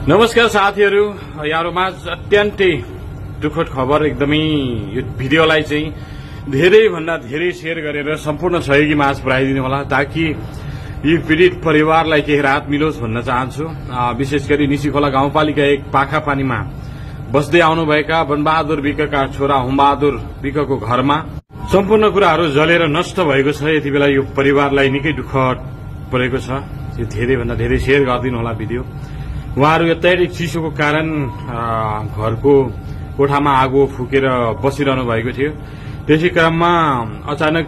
नमस्कार साथीहरू, यहाँहरुमा अत्यन्तै दुःखद खबर एकदमै यो भिडियोलाई चाहिँ धेरै भन्दा धेरै शेयर गरेर सम्पूर्ण सहयोगी माझ पुर्याइदिनु होला ताकि यी पीडित परिवारलाई केही राहत मिलोस् भन्न चाहन्छु। विशेष गरी निसीखोला गाउँपालिका 1 पाखापानीमा बस्दै आउनुभएका बनबहादुर विकका छोरा हुमबहादुर विकको घरमा सम्पूर्ण कुराहरू जलेर नष्ट भएको छ। यति बेला यो परिवारलाई निकै दुःख परेको छ। यो धेरै भन्दा धेरै शेयर गरिदिनु होला भिडियो। उहाँहरू अत्याधिक चिसोको कारण घरको कोठामा आगो फुकेर बसिरहनु भएको थियो। त्यसै क्रममा अचानक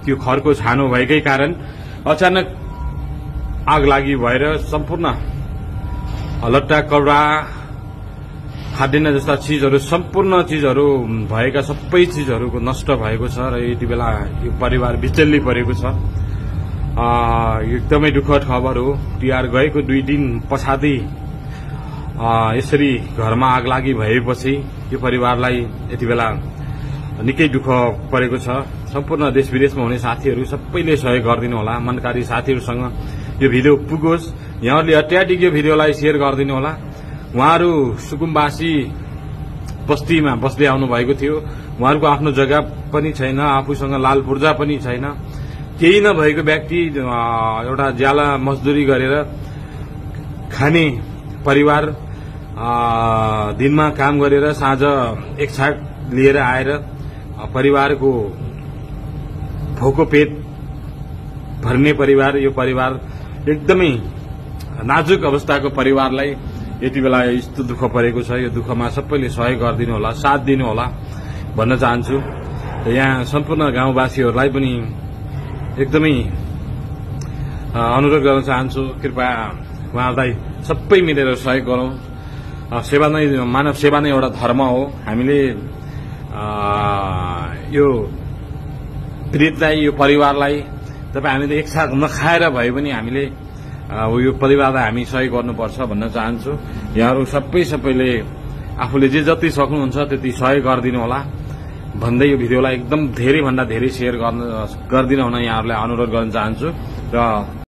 त्यो खरको छानो भएकै कारण अचानक आग लागि भएर सम्पूर्ण लट्टा कपडा खाद्यान्न जस्ता चिजहरू सम्पूर्ण चिजहरू भएका सबै चिजहरूको नष्ट भएको छ र यति बेला यो परिवार बिचल्ली परेको छ। एकदमै दुःखद खबर हो। तिहार गएको 2 दिन पछाडि यसरी घरमा आग लागि भएपछि यो परिवारलाई यति बेला निकै दुःख परेको छ। सम्पूर्ण देश विदेशमा हुने साथीहरू सबैले सहयोग गरिदिनु होला। मनकारी साथीहरूसँग यो भिडियो पुगोस्। यहाँहरूले अत्याधिक यो भिडियोलाई शेयर गरिदिनु होला। उहाँहरू सुकुम्बासी बस्तीमा बस्दै आउनु भएको थियो। उहाँहरूको आफ्नो जग्गा पनि छैन, आफूसँग लाल पूर्जा पनि छैन। केही नभएको व्यक्ति एउटा ज्याला मजदुरी गरेर खाने परिवार दिनमा काम गरेर साँझ एक छाक लिएर आएर परिवारको भोको पेट भर्ने परिवार। यो परिवार एकदमै नाजुक अवस्थाको परिवारलाई यति बेला यस्तो दुःख परेको छ। यो दुःखमा सबैले सहयोग गरिदिनु होला, साथ दिनु होला भन्न चाहन्छु। यहाँ सम्पूर्ण गाउँवासीहरूलाई पनि एकदमै अनुरोध गर्न चाहन्छु, कृपया उहाँहरूलाई सबै मिलेर सहयोग गरौं। सेवा नै मानव सेवा नै एउटा धर्म हो। हामीले यो पीडितलाई यो परिवारलाई तपाईँ हामीले एकसाथ नखाएर भए पनि हामीले यो परिवारलाई हामी सहयोग गर्नुपर्छ भन्न चाहन्छु। यहाँहरू सबैले आफूले जे जति सक्नुहुन्छ त्यति सहयोग गरिदिनु होला भन्दै यो भिडियोलाई एकदम धेरै भन्दा धेरै शेयर गरिदिन हुन यहाँहरूलाई अनुरोध गर्न चाहन्छु। र